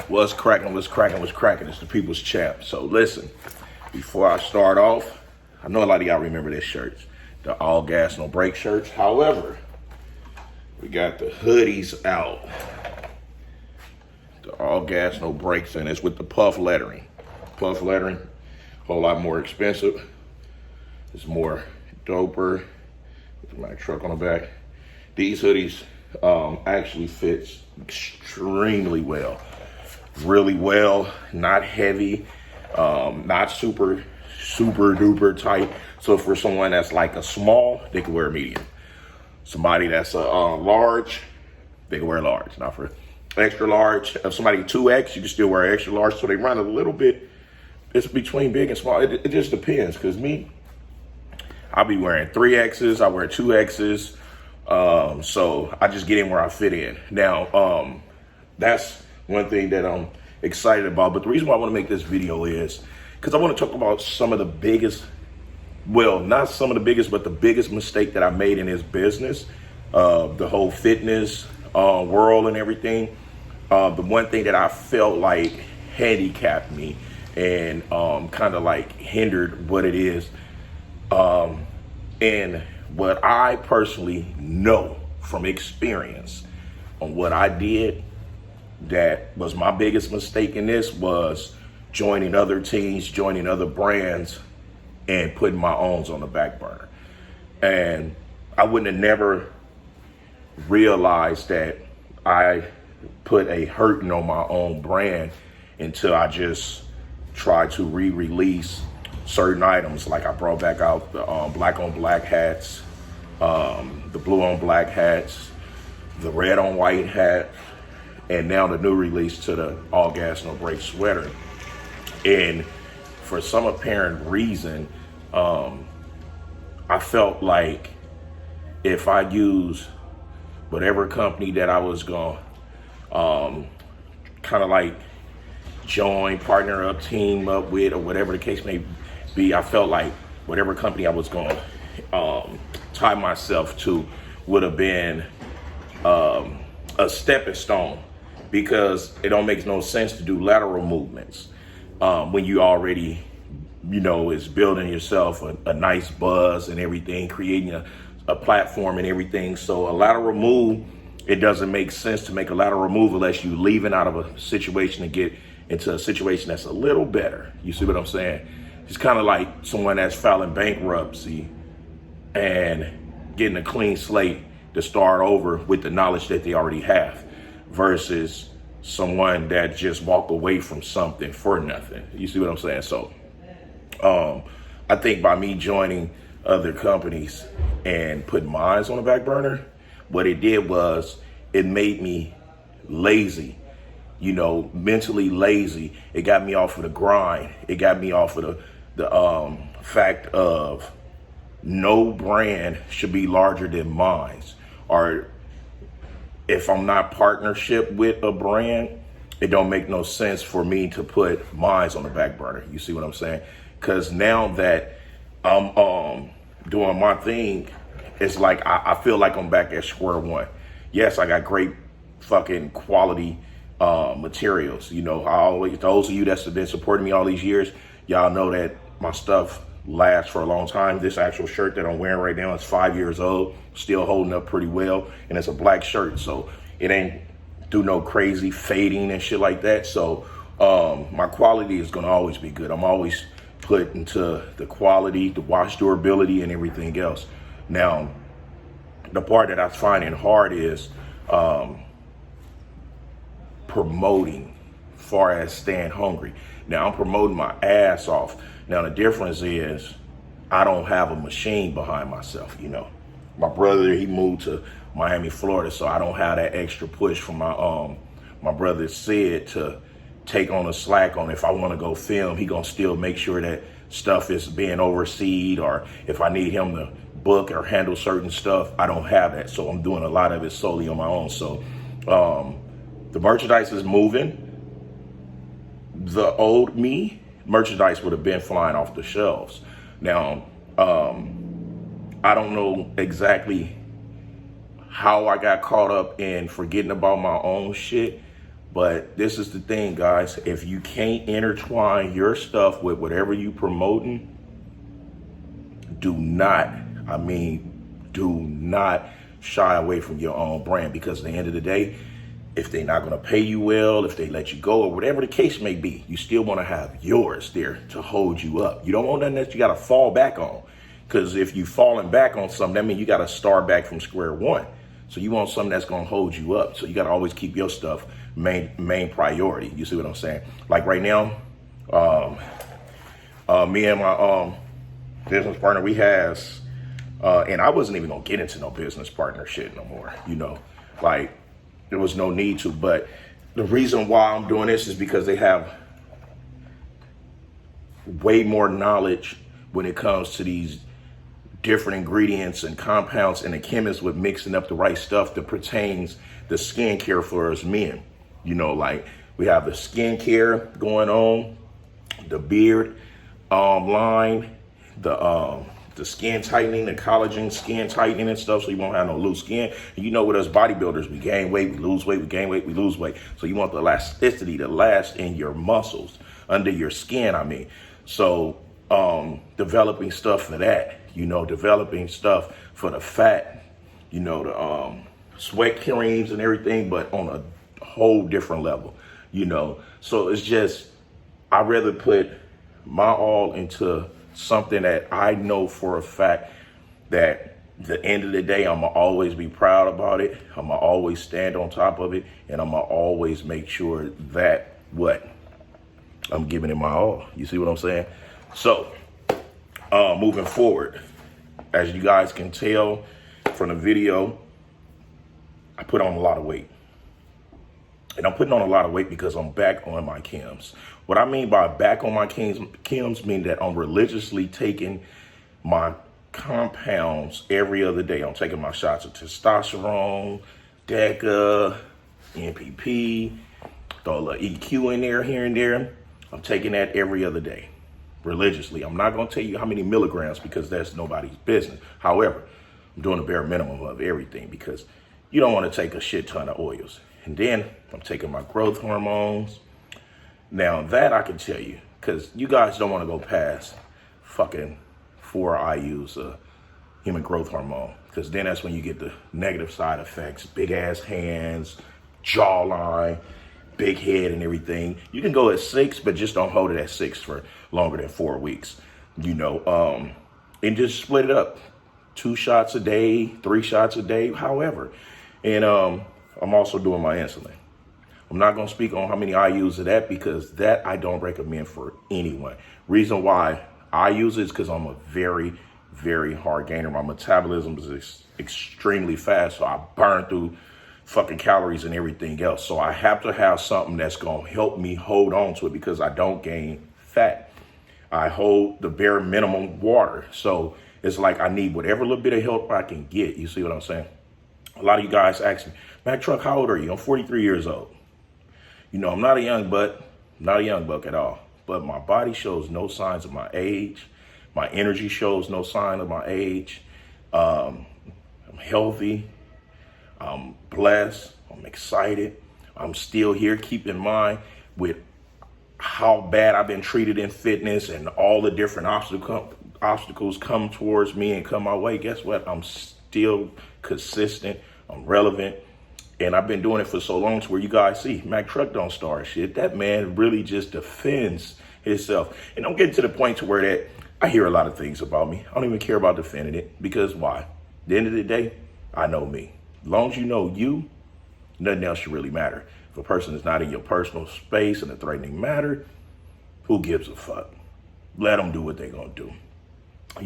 What's cracking? It's the people's champ. So listen, before I start off, I know a lot of y'all remember this shirt, the all gas, no brake shirts. However, we got the hoodies out. The all gas, no brakes, and it's with the puff lettering. Puff lettering, a whole lot more expensive. It's more doper. With my truck on the back. These hoodies actually fits extremely well. Really well, not heavy, not super duper tight. So for someone that's like a small, they can wear a medium. Somebody that's a large, they can wear a large. Now for extra large, if somebody 2X, you can still wear extra large. So they run a little bit, it's between big and small. It just depends, because me, I'll be wearing 3Xs, I wear 2Xs. So I just get in where I fit in. Now, that's one thing that I'm excited about. But the reason why I want to make this video is because I want to talk about some of the biggest, well, not some of the biggest, but the biggest mistake that I made in this business, the whole fitness world and everything. The one thing that I felt like handicapped me and kind of like hindered what it is. And what I personally know from experience on what I did that was my biggest mistake in this was joining other teams, joining other brands, and putting my owns on the back burner. And I wouldn't have never realized that I put a hurting on my own brand until I just tried to re-release certain items. Like I brought back out the black on black hats, the blue on black hats, the red on white hat, and now the new release to the all gas no brake sweater. And for some apparent reason, I felt like if I use whatever company that I was going kind of like join, partner up, team up with, or whatever the case may be, I felt like whatever company I was going to tie myself to would have been a stepping stone, because it don't make no sense to do lateral movements when you already, is building yourself a nice buzz and everything, creating a platform and everything. So a lateral move, it doesn't make sense to make a lateral move unless you leaving out of a situation to get into a situation that's a little better. You see what I'm saying? It's kind of like someone that's filing bankruptcy and getting a clean slate to start over with the knowledge that they already have, versus someone that just walked away from something for nothing. You see what I'm saying? So I think by me joining other companies and putting mine on the back burner, what it did was it made me lazy, mentally lazy. It got me off of the grind. It got me off of the fact of no brand should be larger than mine. Or if I'm not partnership with a brand, it don't make no sense for me to put mine on the back burner. You see what I'm saying? Because now that I'm doing my thing, it's like I feel like I'm back at square one. Yes, I got great fucking quality materials. I always, those of you that's been supporting me all these years, y'all know that my stuff lasts for a long time. This actual shirt that I'm wearing right now is 5 years old, still holding up pretty well, and it's a black shirt, so it ain't do no crazy fading and shit like that. So my quality is gonna always be good. I'm always put into the quality, the wash durability, and everything else. Now, the part that I find it hard is promoting, far as staying hungry. Now I'm promoting my ass off. Now the difference is I don't have a machine behind myself. My brother, he moved to Miami, Florida, so I don't have that extra push from my brother Sid to take on the slack on. If I want to go film, he gonna still make sure that stuff is being overseen, or if I need him to book or handle certain stuff, I don't have that. So I'm doing a lot of it solely on my own. So the merchandise is moving. The old me merchandise would have been flying off the shelves. Now, I don't know exactly how I got caught up in forgetting about my own shit, But this is the thing, guys. If you can't intertwine your stuff with whatever you promoting, do not shy away from your own brand, because at the end of the day, if they're not going to pay you well, if they let you go, or whatever the case may be, you still want to have yours there to hold you up. You don't want nothing that you got to fall back on, because if you falling back on something, that means you got to start back from square one. So you want something that's going to hold you up. So you got to always keep your stuff main priority. You see what I'm saying? Like right now, me and my business partner, we has, and I wasn't even gonna get into no business partner shit no more, like there was no need to. But the reason why I'm doing this is because they have way more knowledge when it comes to these different ingredients and compounds, and the chemists with mixing up the right stuff that pertains the skincare for us men. Like we have the skincare going on, the beard line, the skin tightening, the collagen skin tightening and stuff, so you won't have no loose skin. And with us bodybuilders, we gain weight, we lose weight, we gain weight, we lose weight. So you want the elasticity to last in your muscles, under your skin, So developing stuff for that, developing stuff for the fat, the sweat creams and everything, but on a whole different level, So it's just, I'd rather put my all into something that I know for a fact that the end of the day, I'm gonna always be proud about it. I'm gonna always stand on top of it, and I'm gonna always make sure that I'm giving it my all. You see what I'm saying? So, moving forward, as you guys can tell from the video, I put on a lot of weight. And I'm putting on a lot of weight because I'm back on my chems. What I mean by back on my chems mean that I'm religiously taking my compounds every other day. I'm taking my shots of testosterone, DECA, NPP, throw a little EQ in there, here and there. I'm taking that every other day, religiously. I'm not going to tell you how many milligrams because that's nobody's business. However, I'm doing a bare minimum of everything because you don't want to take a shit ton of oils. And then I'm taking my growth hormones. Now that I can tell you, because you guys don't want to go past fucking 4 IUs of human growth hormone, because then that's when you get the negative side effects, big ass hands, jawline, big head and everything. You can go at 6, but just don't hold it at 6 for longer than 4 weeks, and just split it up. 2 shots a day, 3 shots a day, however. And I'm also doing my insulin. I'm not going to speak on how many I use of that because that I don't recommend for anyone. Reason why I use it is because I'm a very, very hard gainer. My metabolism is extremely fast, so I burn through fucking calories and everything else. So I have to have something that's going to help me hold on to it because I don't gain fat. I hold the bare minimum water. So it's like I need whatever little bit of help I can get. You see what I'm saying? A lot of you guys ask me, Mac Truck, how old are you? I'm 43 years old. I'm not a young buck, not a young buck at all, but my body shows no signs of my age. My energy shows no sign of my age. I'm healthy. I'm blessed. I'm excited. I'm still here. Keep in mind with how bad I've been treated in fitness and all the different obstacles come towards me and come my way. Guess what? I'm still consistent. I'm relevant. And I've been doing it for so long to where you guys see Mac Truck don't start shit. That man really just defends himself. And I'm getting to the point to where that I hear a lot of things about me. I don't even care about defending it because why? At the end of the day, I know me. As long as you know you, nothing else should really matter. If a person is not in your personal space and a threatening matter, who gives a fuck? Let them do what they're going to do.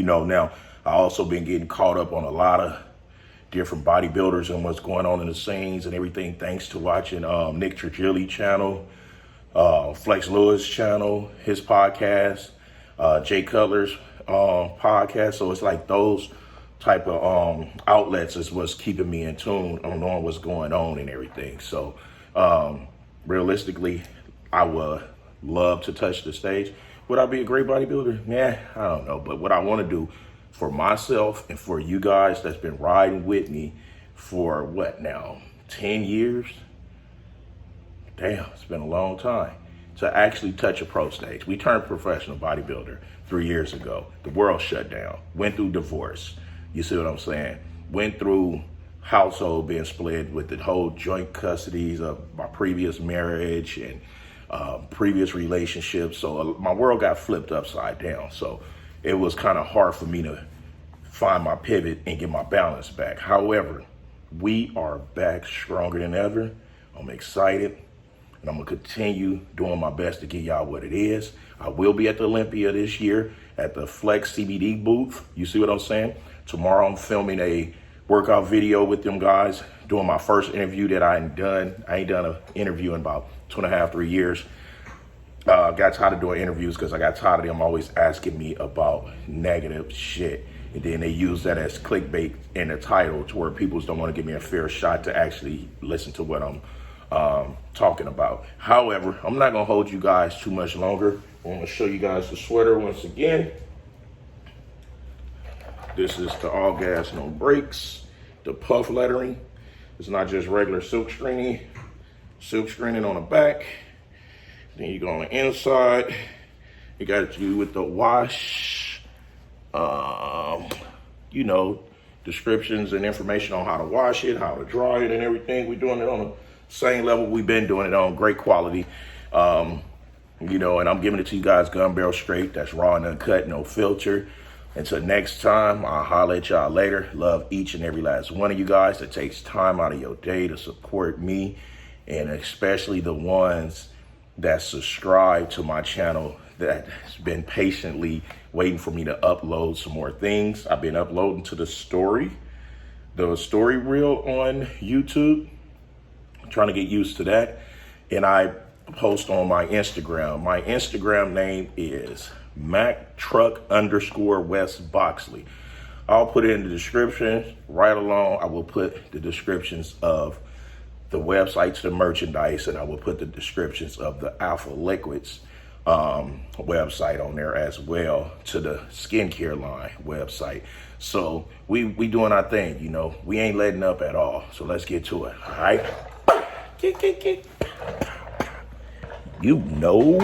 Now, I also been getting caught up on a lot of different bodybuilders and what's going on in the scenes and everything, thanks to watching Nick Trigili channel, Flex Lewis channel, his podcast, Jay Cutler's podcast. So it's like those type of outlets is what's keeping me in tune on knowing what's going on and everything. So realistically, I would love to touch the stage. Would I be a great bodybuilder? Yeah, I don't know. But what I want to do for myself and for you guys that's been riding with me for 10 years, damn, it's been a long time, to actually touch a pro stage. We turned professional bodybuilder 3 years ago. The world shut down, went through divorce. You see what I'm saying? Went through household being split with the whole joint custodies of my previous marriage and previous relationships. So my world got flipped upside down. So it was kind of hard for me to find my pivot and get my balance back. However, we are back stronger than ever. I'm excited, and I'm gonna continue doing my best to give y'all what it is. I will be at the Olympia this year at the Flex CBD booth. You see what I'm saying? Tomorrow I'm filming a workout video with them guys, doing my first interview that I ain't done. I ain't done an interview in about 2.5, 3 years. Got tired of doing interviews because I got tired of them always asking me about negative shit. And then they use that as clickbait in the title to where people don't want to give me a fair shot to actually listen to what I'm talking about. However, I'm not going to hold you guys too much longer. I want to show you guys the sweater once again. This is the all gas, no brakes, the puff lettering. It's not just regular silk screening on the back. Then you go on the inside. You got to do with the wash, you know, descriptions and information on how to wash it, how to dry it and everything. We're doing it on the same level we've been doing it on, great quality. You know, and I'm giving it to you guys gun barrel straight. That's raw and uncut, no filter. Until next time, I'll holler at y'all later. Love each and every last one of you guys that takes time out of your day to support me, and especially the ones that subscribe to my channel that's been patiently waiting for me to upload some more things. I've been uploading to the story reel on YouTube. I'm trying to get used to that. And I post on my Instagram. My Instagram name is MacTruck_West Boxley. I'll put it in the description. Right along, I will put the descriptions of the websites, the merchandise, and I will put the descriptions of the Alpha Liquids website on there as well, to the skincare line website. So we doing our thing, you know. We ain't letting up at all. So let's get to it. All right. You know.